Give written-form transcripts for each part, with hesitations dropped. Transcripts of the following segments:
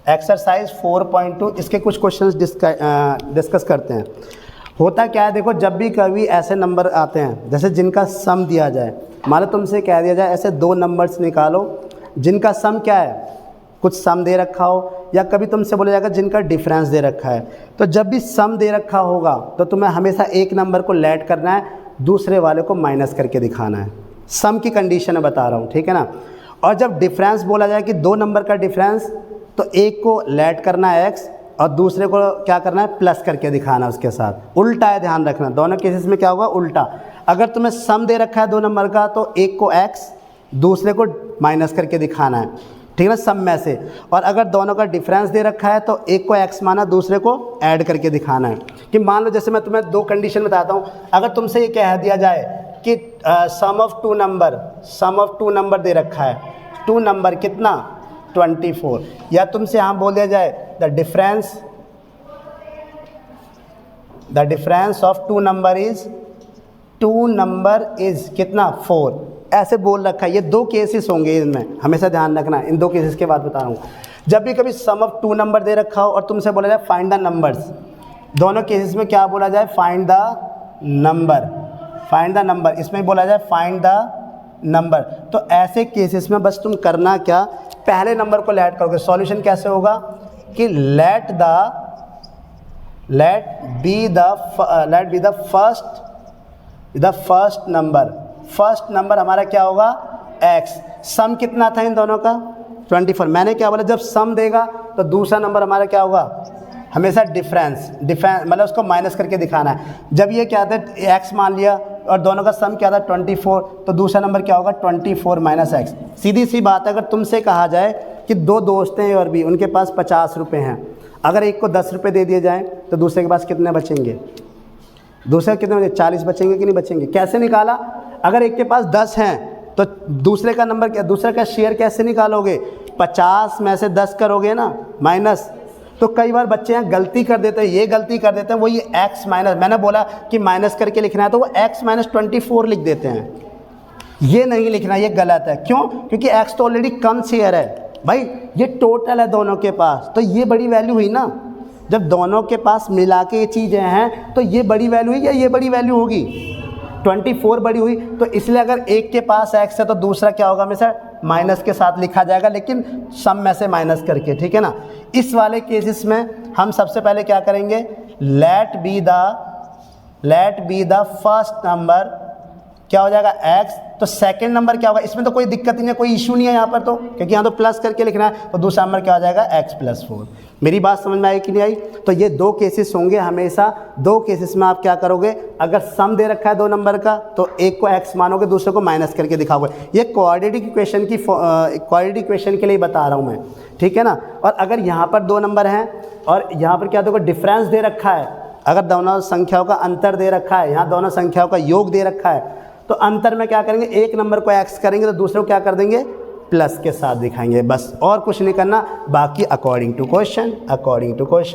Exercise 4.2 इसके कुछ questions discuss करते हैं। होता क्या है, देखो जब भी कभी ऐसे नंबर आते हैं जैसे जिनका सम दिया जाए, मान लो तुमसे कह दिया जाए ऐसे दो नंबर्स निकालो जिनका सम क्या है, कुछ सम दे रखा हो, या कभी तुमसे बोला जाएगा जिनका डिफरेंस दे रखा है। तो जब भी सम दे रखा होगा तो तुम्हें हमेशा एक नंबर को लेट करना है, दूसरे वाले को माइनस करके दिखाना है। सम की कंडीशन है बता रहा हूँ, ठीक है ना। और जब डिफरेंस बोला जाए कि दो नंबर का डिफरेंस, तो एक को लेट करना है एक्स और दूसरे को क्या करना है, प्लस करके दिखाना है उसके साथ। उल्टा है, ध्यान रखना, दोनों केसेस में क्या होगा, उल्टा। अगर तुम्हें सम दे रखा है दो नंबर का तो एक को एक्स दूसरे को माइनस करके दिखाना है, ठीक है ना, सम में से। और अगर दोनों का डिफरेंस दे रखा है तो एक को एक्स माना, दूसरे को ऐड करके दिखाना है। कि मान लो जैसे मैं तुम्हें दो कंडीशन बताता हूँ। अगर तुमसे ये कह दिया जाए कि सम ऑफ टू नंबर दे रखा है, टू नंबर कितना 24, या तुमसे यहाँ बोल दिया जाए the difference of two number is कितना 4, ऐसे बोल रखा है। ये दो केसेस होंगे इनमें, हमेशा ध्यान रखना, इन दो केसेस के बाद बता रहा हूँ। जब भी कभी सम ऑफ टू नंबर दे रखा हो और तुमसे बोला जाए फाइंड द नंबर्स, दोनों केसेस में क्या बोला जाए, फाइंड द नंबर, इसमें बोला जाए फाइंड द नंबर। तो ऐसे केसेस में बस तुम करना क्या, पहले नंबर को लेट करोगे। सॉल्यूशन कैसे होगा कि let be the first number हमारा क्या होगा, x। सम कितना था इन दोनों का 24। मैंने क्या बोला, जब सम देगा तो दूसरा नंबर हमारा क्या होगा, हमेशा डिफरेंस मतलब उसको माइनस करके दिखाना है। जब ये क्या था, x मान लिया और दोनों का सम क्या था 24, तो दूसरा नंबर क्या होगा 24 माइनस एक्स। सीधी सी बात है, अगर तुमसे कहा जाए कि दो दोस्त हैं और भी उनके पास 50 रुपये हैं, अगर एक को 10 रुपये दे दिए जाएँ तो दूसरे के पास कितने बचेंगे, दूसरे कितने बचेंगे, 40 बचेंगे कि नहीं बचेंगे। कैसे निकाला, अगर एक के पास 10 हैं तो दूसरे का नंबर क्या, दूसरे का शेयर कैसे निकालोगे, 50 में से 10 करोगे ना माइनस। तो कई बार बच्चे हैं गलती कर देते हैं, ये गलती कर देते हैं, वो ये x माइनस, मैंने बोला कि माइनस करके लिखना है तो वो x माइनस 24 लिख देते हैं। ये नहीं लिखना, ये गलत है। क्यों, क्योंकि x तो ऑलरेडी कम शेयर है भाई, ये टोटल है दोनों के पास, तो ये बड़ी वैल्यू हुई ना। जब दोनों के पास मिला के ये चीज़ें हैं तो ये बड़ी वैल्यू हुई या ये बड़ी वैल्यू होगी, 24 बड़ी हुई। तो इसलिए अगर एक के पास x है तो दूसरा क्या होगा, हमेशा माइनस के साथ लिखा जाएगा, लेकिन सम में से माइनस करके, ठीक है ना। इस वाले केसेस में हम सबसे पहले क्या करेंगे, let be the first number क्या हो जाएगा x, तो सेकंड नंबर क्या होगा, इसमें तो कोई दिक्कत ही नहीं, कोई इशू नहीं है यहाँ पर तो, क्योंकि यहाँ तो प्लस करके लिखना है। तो दूसरा नंबर क्या हो जाएगा x + 4। मेरी बात समझ में आई कि नहीं आई। तो ये दो केसेस होंगे, हमेशा दो केसेस में आप क्या करोगे, अगर सम दे रखा है दो नंबर का तो एक को x मानोगे, दूसरे को माइनस करके दिखाओगे। ये क्वाड्रेटिक इक्वेशन के लिए बता रहा हूँ मैं, ठीक है ना। और अगर यहाँ पर दो नंबर हैं और यहाँ पर क्या देखो डिफरेंस दे रखा है, अगर दोनों संख्याओं का अंतर दे रखा है, यहाँ दोनों संख्याओं का योग दे रखा है, तो अंतर में क्या करेंगे, एक नंबर को x करेंगे तो दूसरे को क्या कर देंगे, प्लस के साथ दिखाएंगे, बस और कुछ नहीं करना। बाकी अकॉर्डिंग टू क्वेश्चन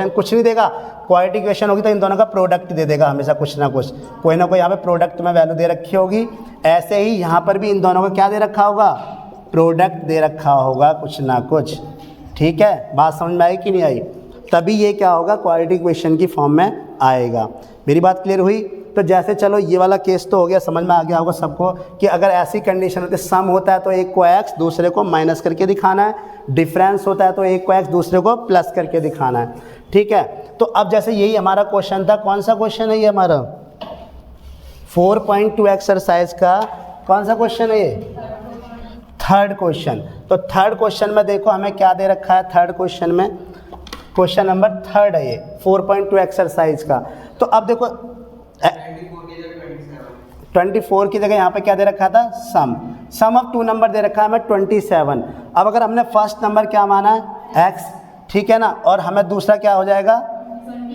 कुछ नहीं देगा। क्वाड्रेटिक इक्वेशन होगी तो इन दोनों का प्रोडक्ट दे देगा हमेशा, कुछ ना कुछ, कोई ना कोई यहाँ पे प्रोडक्ट में वैल्यू दे रखी होगी। ऐसे ही यहाँ पर भी इन दोनों का क्या दे रखा होगा, प्रोडक्ट दे रखा होगा कुछ ना कुछ, ठीक है। बात समझ में आई कि नहीं आई, तभी ये क्या होगा, क्वाड्रेटिक इक्वेशन की फॉर्म में आएगा। मेरी बात क्लियर हुई। तो जैसे चलो ये वाला केस तो हो गया, समझ में आ गया होगा सबको कि अगर ऐसी कंडीशन होती है, सम होता है तो एक को x दूसरे को माइनस करके दिखाना है, डिफरेंस होता है तो एक को x दूसरे को प्लस करके दिखाना है, ठीक है। तो अब जैसे यही हमारा क्वेश्चन था, कौन सा क्वेश्चन है ये हमारा 4.2 एक्सरसाइज का कौन सा क्वेश्चन है ये, थर्ड क्वेश्चन। तो थर्ड क्वेश्चन में देखो हमें क्या दे रखा है, थर्ड क्वेश्चन में क्वेश्चन नंबर 3 है ये 4.2 एक्सरसाइज का। तो अब देखो 24 की जगह यहाँ पे क्या दे रखा था, सम ऑफ टू नंबर दे रखा है हमें 27। अब अगर हमने फर्स्ट नंबर क्या माना है x, ठीक है ना, और हमें दूसरा क्या हो जाएगा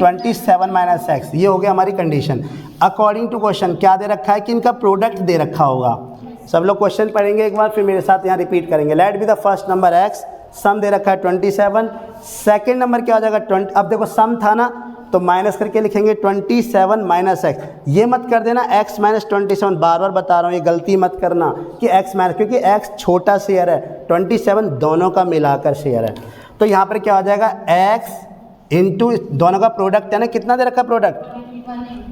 27 माइनस x, ये हो गया हमारी कंडीशन। अकॉर्डिंग टू क्वेश्चन क्या दे रखा है कि इनका प्रोडक्ट दे रखा होगा। सब लोग क्वेश्चन पढ़ेंगे एक बार, फिर मेरे साथ यहाँ रिपीट करेंगे। Let be the first number x, sum दे रखा है 27, सेकेंड नंबर क्या हो जाएगा 20। अब देखो सम था ना तो माइनस करके लिखेंगे 27 माइनस एक्स। ये मत कर देना x माइनस 27, बार बार बता रहा हूँ, ये गलती मत करना कि x माइनस, क्योंकि x छोटा शेयर है, 27 दोनों का मिलाकर शेयर है। तो यहाँ पर क्या हो जाएगा x इंटू दोनों का प्रोडक्ट है ना, कितना दे रखा है प्रोडक्ट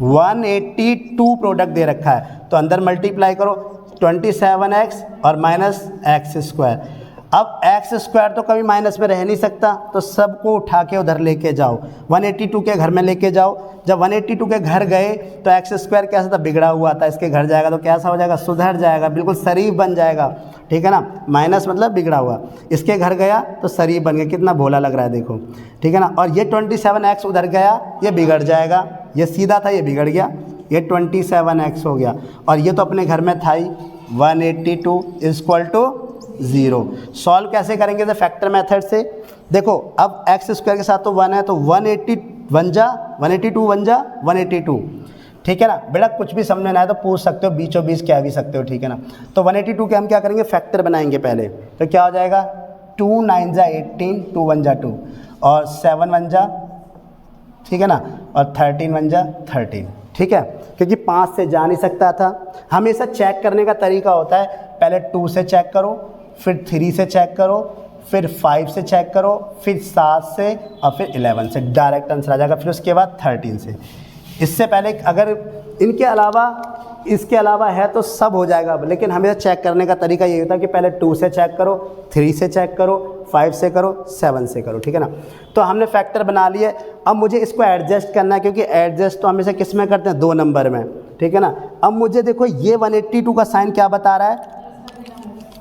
182 प्रोडक्ट दे रखा है, तो अंदर मल्टीप्लाई करो 27x और माइनस एक्स स्क्वायर। अब एक्स स्क्वायर तो कभी माइनस में रह नहीं सकता, तो सबको उठा के उधर लेके जाओ, 182 के घर में लेके जाओ। जब 182 के घर गए तो एक्स स्क्वायर कैसा था, बिगड़ा हुआ था, इसके घर जाएगा तो कैसा हो जाएगा, सुधर जाएगा, बिल्कुल शरीफ बन जाएगा, ठीक है ना। माइनस मतलब बिगड़ा हुआ, इसके घर गया तो शरीफ बन गया, कितना भोला लग रहा है देखो, ठीक है ना। और ये 27x उधर गया, ये बिगड़ जाएगा, ये सीधा था ये बिगड़ गया, ये 27x हो गया, और ये तो अपने घर में था ही 182 इक्वल टू 0। सॉल्व कैसे करेंगे, तो फैक्टर मेथड से। देखो अब एक्स स्क्वायर के साथ तो 1 है, तो 182 वन जा 182, ठीक है ना। बेटा कुछ भी समझ में ना आए तो पूछ सकते हो, बीचों बीच कह भी सकते हो, ठीक है ना। तो 182 के हम क्या करेंगे, फैक्टर बनाएंगे पहले, तो क्या हो जाएगा 2 9 जा 18, 2 1 जा 2 और 7 1 जा, ठीक है ना, और 13 1 जा 13, ठीक है, क्योंकि 5 से जा नहीं सकता था। हमेशा चेक करने का तरीका होता है, पहले 2 से चेक करो, फिर 3 से चेक करो, फिर 5 से चेक करो, फिर 7 से, और फिर 11 से, डायरेक्ट आंसर आ जाएगा, फिर उसके बाद 13 से। इससे पहले अगर इसके अलावा है तो सब हो जाएगा, लेकिन हमें चेक करने का तरीका ये होता है कि पहले 2 से चेक करो, 3 से चेक करो, 5 से करो, 7 से करो, ठीक है ना। तो हमने फैक्टर बना लिए, अब मुझे इसको एडजस्ट करना है, क्योंकि एडजस्ट तो हमेशा किस में करते हैं, 2 नंबर में, ठीक है ना। अब मुझे देखो ये 182 का साइन क्या बता रहा है,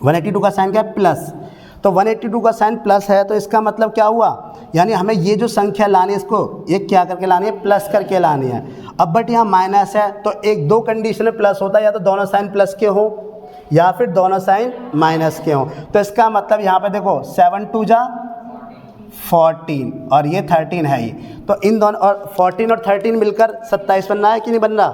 182 का साइन क्या है, प्लस, तो 182 का साइन प्लस है, तो इसका मतलब क्या हुआ, यानी हमें ये जो संख्या लानी है इसको एक क्या करके लानी है, प्लस करके लानी है। अब बट यहाँ माइनस है, तो एक दो कंडीशन में प्लस होता है, या तो दोनों साइन प्लस के हो या फिर दोनों साइन माइनस के हो। तो इसका मतलब यहाँ पे देखो 7 2 जा 14 और ये 13 है ही, तो इन दोनों और 14 और 13 मिलकर 27 बनना है कि नहीं बन रहा,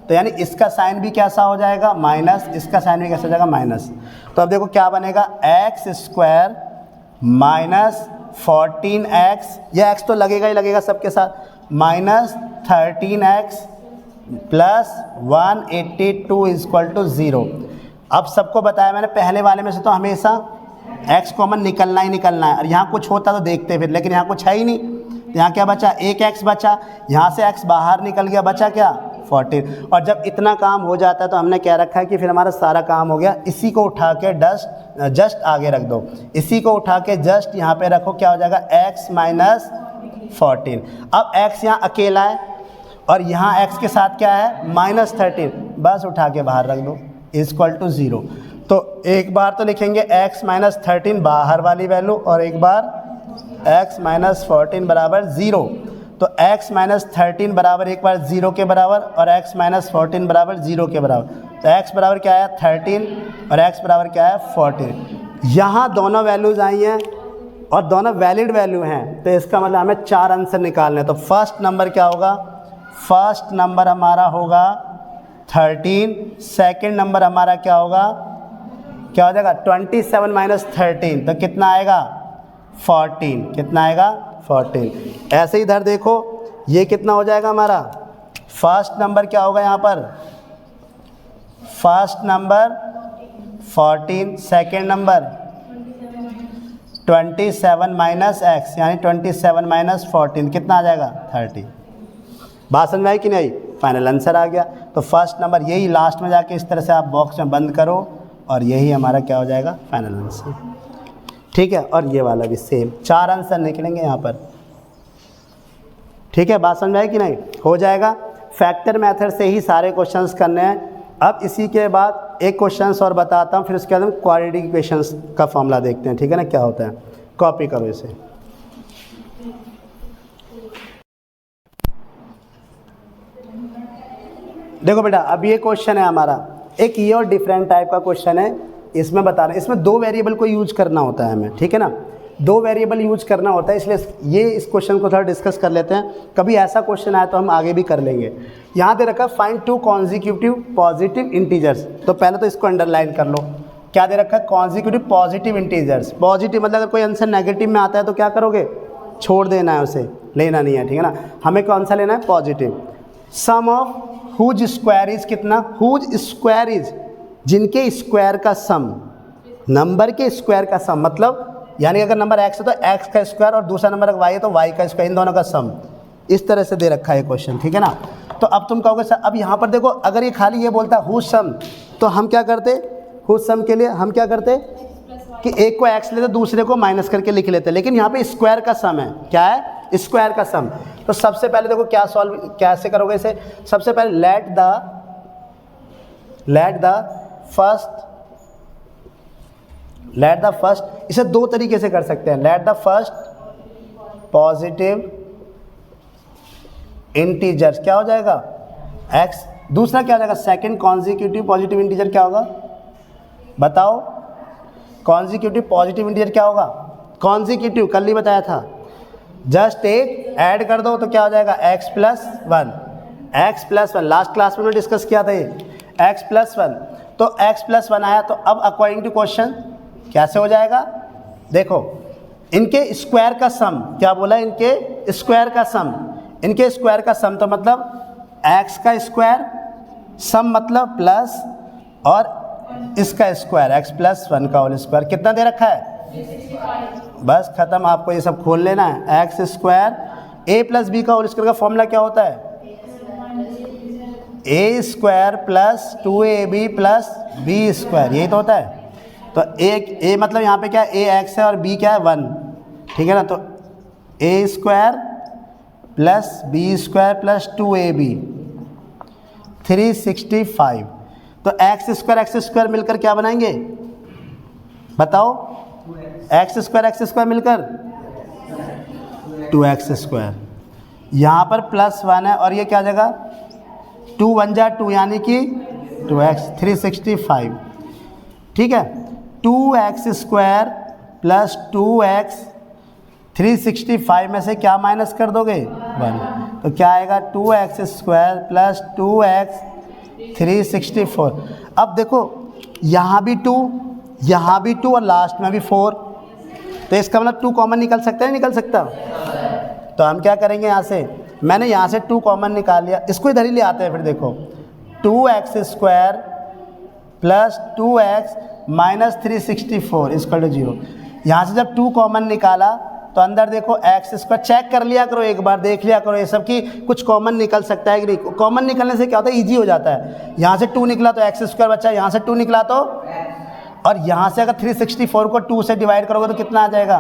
तो यानी इसका साइन भी कैसा हो जाएगा, माइनस, इसका साइन भी कैसा हो जाएगा, माइनस। तो अब देखो क्या बनेगा, एक्स स्क्वायर माइनस 14x, यह x तो लगेगा ही लगेगा सबके साथ, minus 13x plus 182 equal to 0। अब सबको बताया मैंने पहले वाले में से तो हमेशा x कॉमन निकलना ही निकलना है, और यहाँ कुछ होता तो देखते फिर, लेकिन यहाँ कुछ है ही नहीं, तो यहाँ क्या बचा, एक x बचा, यहाँ से x बाहर निकल गया, बचा क्या 14। और जब इतना काम हो जाता है तो हमने क्या रखा है कि फिर हमारा सारा काम हो गया, इसी को उठा के जस्ट आगे रख दो, इसी को उठा के जस्ट यहाँ पे रखो, क्या हो जाएगा x माइनस 14। अब x यहाँ अकेला है और यहाँ x के साथ क्या है, माइनस 13, बस उठा के बाहर रख दो, इक्वल टू 0। तो एक बार तो लिखेंगे x माइनस 13 बाहर वाली वैल्यू, और एक बार x माइनस 14 बराबर 0। तो x माइनस 13 बराबर एक बार 0 के बराबर, और x माइनस 14 बराबर 0 के बराबर, तो x बराबर क्या है 13 और x बराबर क्या है 14। यहाँ दोनों वैल्यूज़ आई हैं और दोनों वैलिड वैल्यू हैं, तो इसका मतलब हमें 4 आंसर निकालने हैं। तो फर्स्ट नंबर क्या होगा, फर्स्ट नंबर हमारा होगा 13, सेकेंड नंबर हमारा क्या होगा, क्या हो जाएगा 27 माइनस 13, तो कितना आएगा 14, कितना आएगा 14। ऐसे ही इधर देखो ये कितना हो जाएगा हमारा, फर्स्ट नंबर क्या होगा यहाँ पर, first number 14, second number 27 minus x, यानी 27 माइनस 14 कितना आ जाएगा 30। बात समझ में आई कि नहीं, फाइनल आंसर आ गया। तो फर्स्ट नंबर यही लास्ट में जाके इस तरह से आप बॉक्स में बंद करो, और यही हमारा क्या हो जाएगा फाइनल आंसर, ठीक है। और ये वाला भी सेम, 4 आंसर निकलेंगे यहाँ पर, ठीक है। बात समझ में आई कि नहीं, हो जाएगा। फैक्टर मेथड से ही सारे क्वेश्चंस करने हैं। अब इसी के बाद एक क्वेश्चंस और बताता हूँ, फिर उसके बाद हम क्वाड्रेटिक इक्वेशंस का फॉर्मूला देखते हैं, ठीक है ना, क्या होता है। कॉपी करो इसे। देखो बेटा, अब ये क्वेश्चन है हमारा, एक ये और डिफरेंट टाइप का क्वेश्चन है, इसमें बता रहे हैं, इसमें 2 वेरिएबल को यूज करना होता है हमें, ठीक है ना, 2 वेरिएबल यूज करना होता है, इसलिए ये इस क्वेश्चन को थोड़ा डिस्कस कर लेते हैं। कभी ऐसा क्वेश्चन आया तो हम आगे भी कर लेंगे। यहाँ दे रखा है फाइंड 2 कॉन्जिक्यूटिव पॉजिटिव इंटीजर्स, तो पहले तो इसको अंडरलाइन कर लो। क्या दे रखा है, कॉन्जिक्यूटिव पॉजिटिव इंटीजर्स। पॉजिटिव मतलब अगर कोई आंसर नेगेटिव में आता है तो क्या करोगे, छोड़ देना है, उसे लेना नहीं है, ठीक है ना। हमें कौन सा लेना है, positive. Sum of whose square is कितना, हुज स्क्वायर इज, जिनके स्क्वायर का सम, नंबर के स्क्वायर का सम, मतलब यानी अगर नंबर x है तो x का स्क्वायर और दूसरा नंबर अगर y है तो y का स्क्वायर, इन दोनों का सम। इस तरह से दे रखा है क्वेश्चन, ठीक है ना। तो अब तुम कहोगे सर अब यहाँ पर देखो अगर ये खाली ये बोलता है हुज सम, तो हम क्या करते, हुज सम के लिए हम क्या करते कि एक को x लेते दूसरे को माइनस करके लिख लेते, लेकिन यहाँ पे स्क्वायर का सम है। क्या है? स्क्वायर का सम। तो सबसे पहले देखो क्या सॉल्व कैसे करोगे इसे। सबसे पहले लेट द फर्स्ट, इसे दो तरीके से कर सकते हैं। Let the first positive integer क्या हो जाएगा x, दूसरा क्या हो जाएगा सेकंड कॉन्जिक्यूटिव पॉजिटिव इंटीजर क्या होगा बताओ। कॉन्जिक्यूटिव पॉजिटिव इंटीजर क्या होगा, कॉन्जिक्यूटिव कल ही बताया था, जस्ट एक ऐड कर दो तो क्या हो जाएगा x plus one. Last class में डिस्कस किया था ये x प्लस वन। तो x प्लस वन आया, तो अब अकॉर्डिंग टू क्वेश्चन कैसे हो जाएगा, देखो इनके स्क्वायर का सम, क्या बोला इनके स्क्वायर का सम, इनके स्क्वायर का सम तो मतलब x का स्क्वायर, सम मतलब प्लस और इसका स्क्वायर x प्लस वन का होल स्क्वायर, कितना दे रखा है, बस खत्म। आपको ये सब खोल लेना है। X square a plus b का होल स्क्वायर का फॉर्मूला क्या होता है, a square plus 2ab plus b square, यही तो होता है। तो एक a मतलब यहाँ पे क्या है ax है और b क्या है 1, ठीक है ना। तो a square plus b square plus 2ab 365। तो एक्स स्क्वायर मिलकर क्या बनाएंगे बताओ, एक्स स्क्वायर मिलकर 2x स्क्वायर, यहाँ पर प्लस 1 है और ये क्या जगह 2 1 जा 2 यानी कि 2x 365, ठीक है। 2x स्क्वायर प्लस 2x 365 में से क्या माइनस कर दोगे 1, तो क्या आएगा 2x स्क्वायर प्लस 2x 364। अब देखो यहाँ भी 2, यहाँ भी 2 और लास्ट में भी 4, तो इसका मतलब 2 कॉमन निकल सकता है, निकल सकता। तो हम क्या करेंगे, यहाँ से मैंने यहाँ से 2 कॉमन निकाल लिया, इसको इधर ही ले आते हैं। फिर देखो 2x square plus 2x minus 364 equal to 0। यहाँ से जब 2 कॉमन निकाला तो अंदर देखो एक्स स्क्वायर, चेक कर लिया करो एक बार, देख लिया करो ये सब कि कुछ कॉमन निकल सकता है कि नहीं। कॉमन निकलने से क्या होता है, इजी हो जाता है। यहाँ से 2 निकला तो एक्स स्क्वायर बचा, यहाँ से 2 निकला तो, और यहाँ से अगर 364 को 2 से डिवाइड करोगे तो कितना आ जाएगा,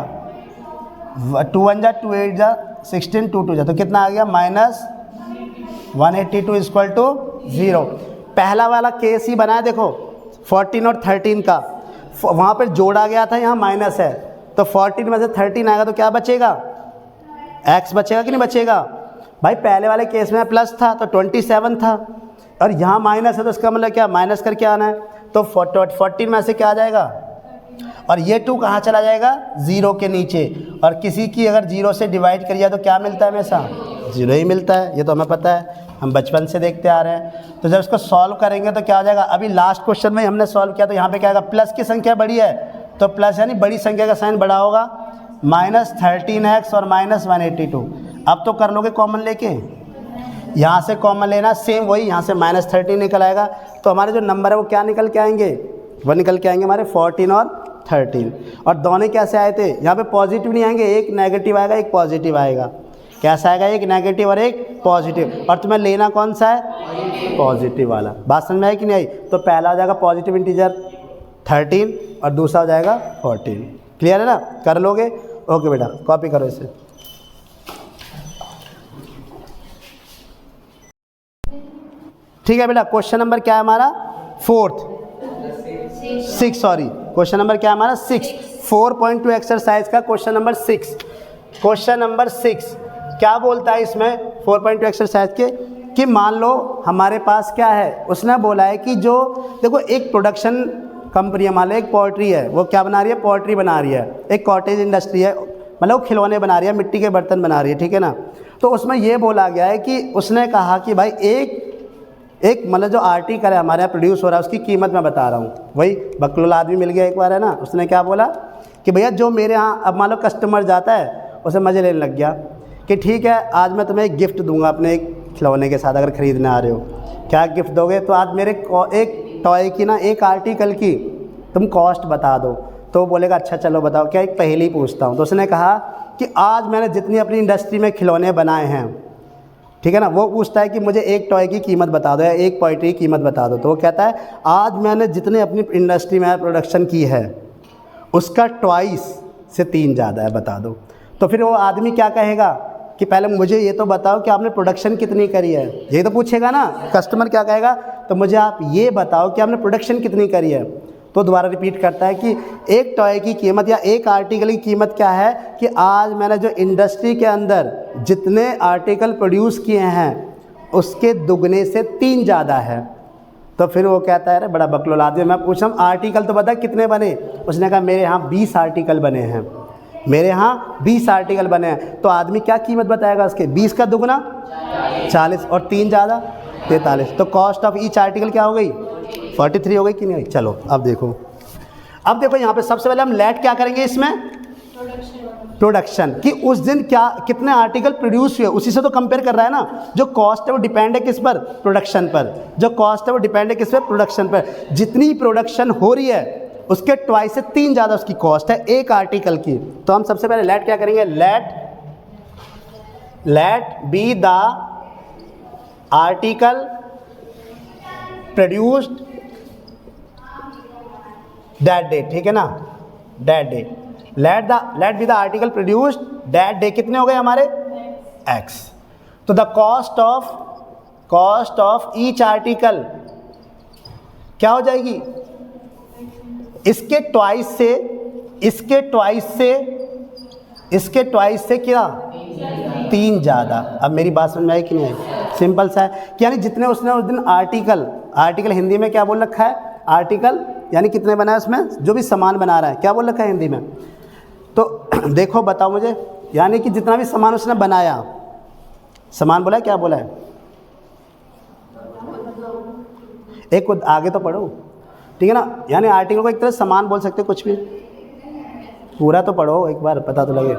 2 1 जा 2 8 जा 16 2 2 जा, तो कितना आ गया माइनस 182 इक्वल टू 0। पहला वाला केस ही बनाया देखो 14 और 13 का, वहाँ पर जोड़ा गया था, यहाँ माइनस है, तो 14 में से 13 आएगा तो क्या बचेगा, x बचेगा कि नहीं बचेगा भाई। पहले वाले केस में प्लस था तो 27 था, और यहाँ माइनस है तो इसका मतलब क्या, माइनस करके आना है। तो 14 में से क्या आ जाएगा, और ये 2 कहाँ चला जाएगा 0 के नीचे, और किसी की अगर 0 से डिवाइड करिए तो क्या मिलता है, हमेशा 0 ही मिलता है। ये तो हमें पता है, हम बचपन से देखते आ रहे हैं। तो जब इसको सॉल्व करेंगे तो क्या हो जाएगा, अभी लास्ट क्वेश्चन में हमने सॉल्व किया तो यहाँ पे क्या आएगा, प्लस की संख्या बड़ी है तो प्लस यानी बड़ी संख्या का साइन बड़ा होगा, माइनस 13x और माइनस 182। अब तो कर लोगे कॉमन लेके, यहाँ से कॉमन लेना, सेम वही, यहाँ से माइनस 13 निकल आएगा, तो हमारे जो नंबर है वो क्या निकल के आएंगे, वो निकल के आएंगे हमारे 14 और 13। और दोनों कैसे आए थे, यहाँ पे पॉजिटिव नहीं आएंगे, एक नेगेटिव आएगा एक पॉजिटिव आएगा। कैसा आएगा, एक नेगेटिव और एक पॉजिटिव, और तुम्हें लेना कौन सा है, पॉजिटिव वाला। बात समझ में आई कि नहीं आई। तो पहला हो जाएगा पॉजिटिव इंटीजर 13 और दूसरा हो जाएगा 14। क्लियर है ना, कर लोगे। ओके बेटा कॉपी करो इसे। ठीक है बेटा, क्वेश्चन नंबर क्या है हमारा, क्वेश्चन नंबर क्या है हमारा 6, 4.2 एक्सरसाइज का क्वेश्चन नंबर 6। क्वेश्चन नंबर 6 क्या बोलता है इसमें 4.2 एक्सरसाइज के, कि मान लो हमारे पास क्या है, उसने बोला है कि जो देखो एक प्रोडक्शन कंपनी है, मान लो एक पोल्ट्री है, वो क्या बना रही है, पोल्ट्री बना रही है। एक कॉटेज इंडस्ट्री है, मतलब वो खिलौने बना रही है, मिट्टी के बर्तन बना रही है, ठीक है ना। तो उसमें ये बोला गया है कि उसने कहा कि भाई एक मतलब जो आर्टिकल है हमारे यहाँ प्रोड्यूस हो रहा है उसकी कीमत मैं बता रहा हूँ। वही बकलोल आदमी मिल गया एक बार है ना, उसने क्या बोला कि भैया जो मेरे यहाँ, अब मान लो कस्टमर जाता है उसे मज़े लेने लग गया कि ठीक है आज मैं तुम्हें एक गिफ्ट दूंगा अपने एक खिलौने के साथ, अगर ख़रीदने आ रहे हो। क्या गिफ्ट दोगे, तो आज मेरे एक टॉय की ना, एक आर्टिकल की तुम कॉस्ट बता दो। तो वो बोलेगा अच्छा चलो बताओ क्या, एक पहेली पूछता हूँ। तो उसने कहा कि आज मैंने जितनी अपनी इंडस्ट्री में खिलौने बनाए हैं, ठीक है ना, वो पूछता है कि मुझे एक टॉय की कीमत बता दो या एक पोइट्री की कीमत बता दो। तो वो कहता है आज मैंने जितने अपनी इंडस्ट्री में प्रोडक्शन की है उसका ट्वाइस से 3 ज़्यादा है, बता दो। तो फिर वो आदमी क्या कहेगा कि पहले मुझे ये तो बताओ कि आपने प्रोडक्शन कितनी करी है, ये तो पूछेगा ना। कस्टमर क्या कहेगा, तो मुझे आप ये बताओ कि आपने प्रोडक्शन कितनी करी है। तो दोबारा रिपीट करता है कि एक टॉय की कीमत या एक आर्टिकल की कीमत क्या है कि आज मैंने जो इंडस्ट्री के अंदर जितने आर्टिकल प्रोड्यूस किए हैं उसके दुगने से 3 ज़्यादा है। तो फिर वो कहता है अरे बड़ा बकलोल आदमी, मैं पूछा आर्टिकल तो बता कितने बने। उसने कहा मेरे यहाँ 20 आर्टिकल बने हैं, मेरे यहाँ 20 आर्टिकल बने हैं। तो आदमी क्या कीमत बताएगा उसके, 20 का दुगना 40 और 3 ज़्यादा 43। तो कॉस्ट ऑफ ईच आर्टिकल क्या हो गई, 43 हो गई कि नहीं। चलो अब देखो यहाँ पे सबसे पहले हम लेट क्या करेंगे इसमें, प्रोडक्शन कि उस दिन क्या कितने आर्टिकल प्रोड्यूस हुए, उसी से तो कंपेयर कर रहा है ना। जो कॉस्ट है वो डिपेंड है किस पर, प्रोडक्शन पर। जो कॉस्ट है वो डिपेंड है किस पर, प्रोडक्शन पर। जितनी प्रोडक्शन हो रही है उसके ट्वाइस से 3 ज़्यादा उसकी कॉस्ट है एक आर्टिकल की। तो हम सबसे पहले लेट क्या करेंगे, let be the article produced that day, ठीक है ना, that day. Let be the article produced that day, कितने हो गए हमारे, x। तो the cost of each article क्या हो जाएगी, इसके ट्वाइस से क्या, 3 ज़्यादा। अब मेरी बात समझ में आई कि नहीं आई, सिंपल सा है कि यानी जितने उसने उस दिन आर्टिकल हिंदी में क्या बोल रखा है, आर्टिकल यानी कितने बनाए उसमें, जो भी सामान बना रहा है क्या बोल रखा है हिंदी में। तो देखो बताओ मुझे, यानी कि जितना भी सामान उसने बनाया, सामान बोला है क्या बोला है, एक आगे तो पढ़ो, ठीक है ना। यानी आर्टिकल को एक तरह सामान बोल सकते हो, कुछ भी, पूरा तो पढ़ो एक बार पता तो लगे।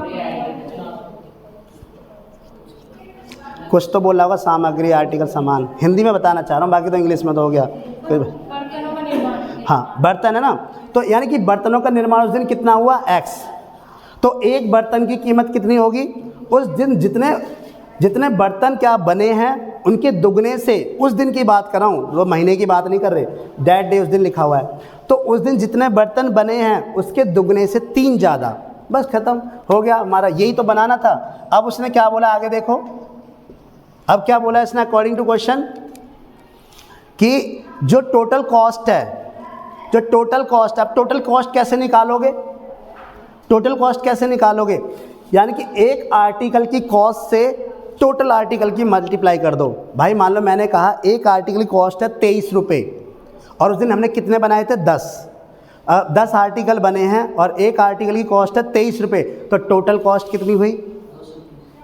कुछ तो बोला होगा, सामग्री, आर्टिकल, सामान, हिंदी में बताना चाह रहा हूँ, बाकी तो इंग्लिश में तो हो गया। हाँ बर्तन है ना, तो यानी कि बर्तनों का निर्माण उस दिन कितना हुआ, x। तो एक बर्तन की कीमत कितनी होगी, उस दिन जितने बर्तन क्या बने हैं उनके दुगने से, उस दिन की बात कर रहा हूँ, वो महीने की बात नहीं कर रहे, दैट डे उस दिन लिखा हुआ है। तो उस दिन जितने बर्तन बने हैं उसके दुगने से 3 ज़्यादा, बस ख़त्म हो गया हमारा, यही तो बनाना था। अब उसने क्या बोला आगे देखो, अब क्या बोला इसने अकॉर्डिंग टू क्वेश्चन कि जो टोटल कॉस्ट है, अब टोटल कॉस्ट कैसे निकालोगे, यानी कि एक आर्टिकल की कॉस्ट से टोटल आर्टिकल की मल्टीप्लाई कर दो। भाई मान लो मैंने कहा एक आर्टिकल की कॉस्ट है 23 रुपये और उस दिन हमने कितने बनाए थे, 10 आर्टिकल बने हैं और एक आर्टिकल की कॉस्ट है 23 रुपये, तो टोटल कॉस्ट कितनी हुई,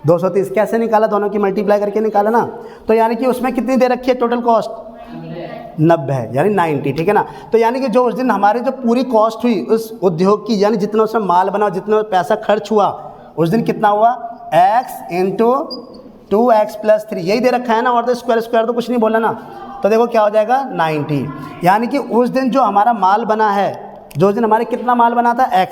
230। कैसे निकाला, दोनों की मल्टीप्लाई करके निकाला ना। तो यानी कि उसमें कितनी दे रखी है टोटल कॉस्ट, 90 है, यानी 90, ठीक है ना। तो यानी कि जो उस दिन हमारी जो पूरी कॉस्ट हुई उस उद्योग की, यानी जितना उसमें माल बना, जितना पैसा खर्च हुआ उस दिन कितना हुआ, x इंटू 2x प्लस 3, यही दे रखा है ना, और तो स्क्वायर तो कुछ नहीं बोला ना। तो देखो क्या हो जाएगा 90, यानी कि उस दिन जो हमारा माल बना है, जो उस दिन हमारे कितना माल बना था x,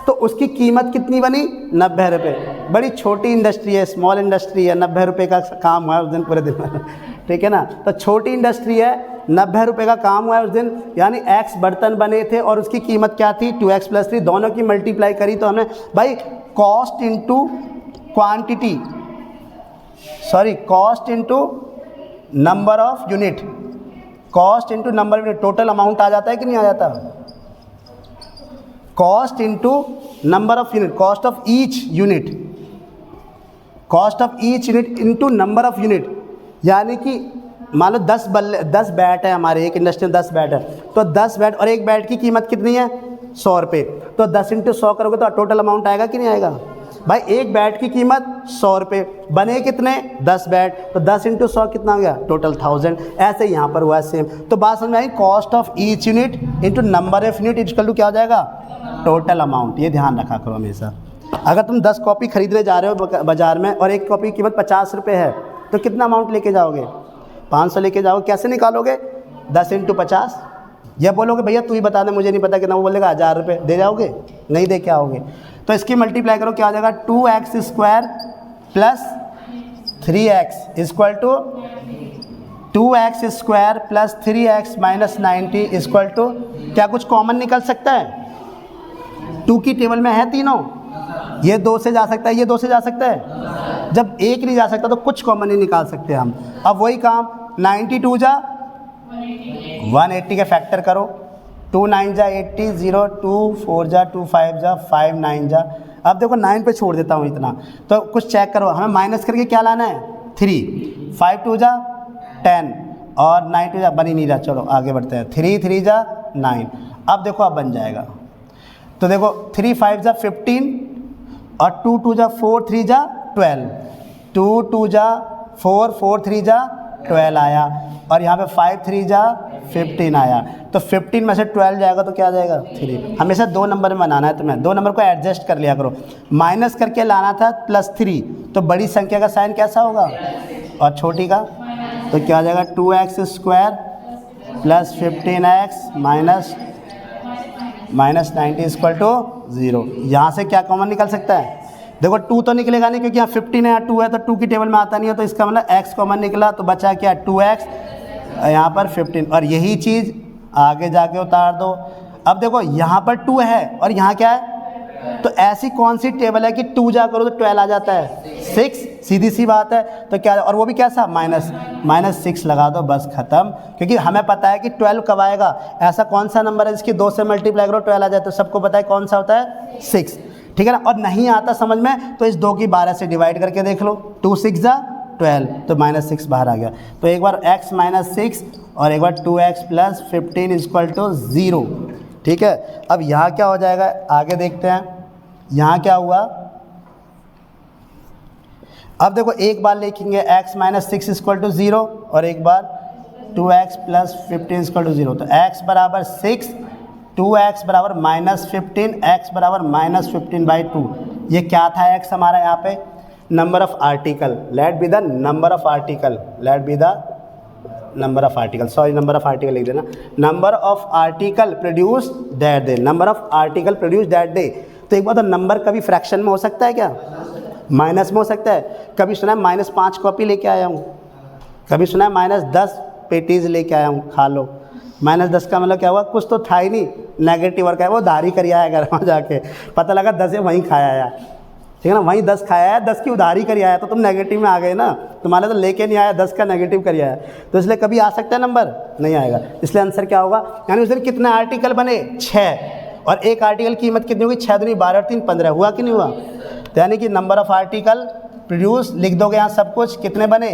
तो उसकी कीमत कितनी बनी, 90 रुपये। बड़ी छोटी इंडस्ट्री है, स्मॉल इंडस्ट्री है, 90 रुपये का काम हुआ है उस दिन पूरे दिन में, ठीक है ना। तो छोटी इंडस्ट्री है, 90 रुपये का काम हुआ है उस दिन, यानी x बर्तन बने थे और उसकी कीमत क्या थी, 2x प्लस 3, दोनों की मल्टीप्लाई करी तो हमने भाई cost into quantity, cost into number of unit, total amount आ जाता है कि नहीं आ जाता, cost into number of unit, cost of each unit into number of unit. यानी कि मान लो 10 बैट है हमारे, एक इंडस्ट्री में 10 बैट है, तो 10 बैट और एक बैट की कीमत कितनी है, 100 रुपये। तो 10 इंटू 100 करोगे तो टोटल अमाउंट आएगा कि नहीं आएगा भाई। एक बैट की कीमत 100 रुपये, बने कितने, 10 बैट, तो 10 इंटू 100 कितना हो गया, टोटल 1000। ऐसे यहाँ पर हुआ सेम। तो बात समझ में आई, cost of each unit into number of unit equal to क्या हो जाएगा, टोटल अमाउंट। ये ध्यान रखा करो हमेशा। अगर तुम 10 कॉपी खरीदने जा रहे हो बाज़ार में और एक कॉपी की कीमत 50 रुपये है, तो कितना अमाउंट लेके जाओगे, 500 लेके जाओगे। कैसे निकालोगे, 10 इंटू 50, ये बोलोगे भैया तू ही बता दे मुझे नहीं पता कितना, वो बोलेगा 1000 रुपये दे जाओगे, नहीं दे के आओगे। तो इसकी मल्टीप्लाई करो, क्या हो जाएगा 2x square plus 3x equal to 2x square plus 3x minus 90 equal to, क्या कुछ कॉमन निकल सकता है? 2 की टेबल में है तीनों, ये 2 से जा सकता है, ये 2 से जा सकता है। जब एक नहीं जा सकता तो कुछ कॉमन नहीं निकाल सकते हम। अब वही काम 92 जा 180 के फैक्टर करो, 2 9 जा 80, 0 2 4 जा 2 5 जा 5 9 जा। अब देखो 9 पे छोड़ देता हूँ इतना, तो कुछ चेक करो, हमें माइनस करके क्या लाना है 3, 5 2 जा 10 और 9 2 जा बन ही नहीं रहा। चलो आगे बढ़ते हैं, 3 3 जा 9। अब देखो अब बन जाएगा, तो देखो 3 5 जा 15 और 2 2 जा 4 3 जा 12, 2 2 जा 4 4 3 जा 12 आया, और यहाँ पे 5 3 जा 15 आया। तो 15 में से 12 जाएगा तो क्या आ जाएगा 3। हमेशा 2 नंबर में बनाना है तुम्हें, 2 नंबर को एडजस्ट कर लिया करो। माइनस करके लाना था +3, तो बड़ी संख्या का साइन कैसा होगा और छोटी का, तो क्या आ जाएगा 2x square plus 15x minus 90 equal to 0। यहाँ से क्या कॉमन निकल सकता है? देखो 2 तो निकलेगा नहीं, क्योंकि यहाँ 15 है, यहाँ 2 है, तो 2 की टेबल में आता नहीं है, तो इसका मतलब x कॉमन निकला, तो बचा क्या 2x, यहाँ पर 15, और यही चीज़ आगे जाके उतार दो। अब देखो यहाँ पर 2 है और यहाँ क्या है, तो ऐसी कौन सी टेबल है कि 2 जा करो तो 12 आ जाता है, 6, सीधी सी बात है। तो क्या, और वो भी कैसा -6 लगा दो, बस ख़त्म। क्योंकि हमें पता है कि 12 कब आएगा, ऐसा कौन सा नंबर है जिसकी 2 से मल्टीप्लाई करो 12 आ जाए, तो सबको पता है कौन सा होता है 6, ठीक है ना। और नहीं आता समझ में तो इस 2 की 12 से डिवाइड करके देख लो, 2 6 जा 12, तो -6 बाहर आ गया। तो एक बार x - 6 और एक बार 2x प्लस 15 इक्वल टू 0, ठीक है। अब यहाँ क्या हो जाएगा, आगे देखते हैं। यहाँ क्या हुआ, अब देखो एक बार लिखेंगे x - 6 इक्वल टू 0 और एक बार 2x प्लस 15 इक्वल टू 0। तो x बराबर 6, 2x बराबर -15, x बराबर -15/2। ये क्या था x हमारा यहाँ पे, number of article, let be the number of article, let be the number of article, sorry number of article लिख देना, number of article produce that day, number of article produce that day. तो एक बात, तो number कभी fraction में हो सकता है क्या, माइनस में हो सकता है। कभी सुना है -5 कॉपी लेके आया हूँ, कभी सुना है -10 पेटीज लेके आया हूँ, खा लो। -10 का मतलब क्या हुआ, कुछ तो था ही नहीं, नेगेटिव वर्क है, वो दाढ़ी कर आया घर में जाके, पता लगा 10 वहीं खाया आया, ठीक है ना, वहीं 10 खाया है, 10 की उधारी करी आया, तो तुम नेगेटिव में आ गए ना, तुम्हारे तो लेके नहीं आया, 10 का नेगेटिव करी आया, तो इसलिए कभी आ सकता है नंबर, नहीं आएगा। इसलिए आंसर क्या होगा, यानी उस दिन कितने आर्टिकल बने 6, और एक आर्टिकल की कीमत कितनी होगी 6 दूनी 12 और 3 15, हुआ कि नहीं हुआ। तो यानी कि नंबर ऑफ आर्टिकल प्रोड्यूस, लिख दोगे यहाँ सब कुछ, कितने बने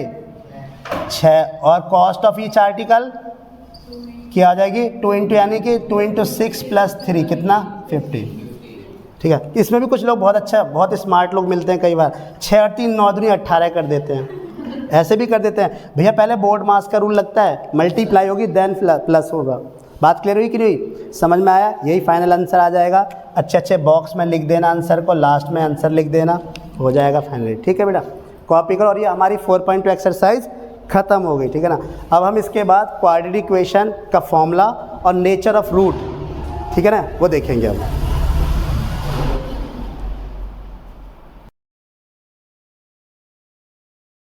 6, और कॉस्ट ऑफ ईच आर्टिकल क्या आ जाएगी 2 इंटू, यानी कि 2 इंटू 6 प्लस 3 कितना 50, ठीक है। इसमें भी कुछ लोग बहुत अच्छा, बहुत स्मार्ट लोग मिलते हैं, कई बार 6 और 3 9 दूनी 18 कर देते हैं, ऐसे भी कर देते हैं। भैया पहले बोर्ड मास का रूल लगता है, मल्टीप्लाई होगी देन प्लस होगा। बात क्लियर हुई कि नहीं, समझ में आया, यही फाइनल आंसर आ जाएगा। अच्छे बॉक्स में लिख देना आंसर को, लास्ट में आंसर लिख देना, हो जाएगा फाइनली, ठीक है बेटा। कॉपी करो, और ये हमारी 4.2 एक्सरसाइज ख़त्म हो गई, ठीक है ना। अब हम इसके बाद क्वाड्रेटिक इक्वेशन का फॉर्मूला और नेचर ऑफ रूट, ठीक है ना, वो देखेंगे हम।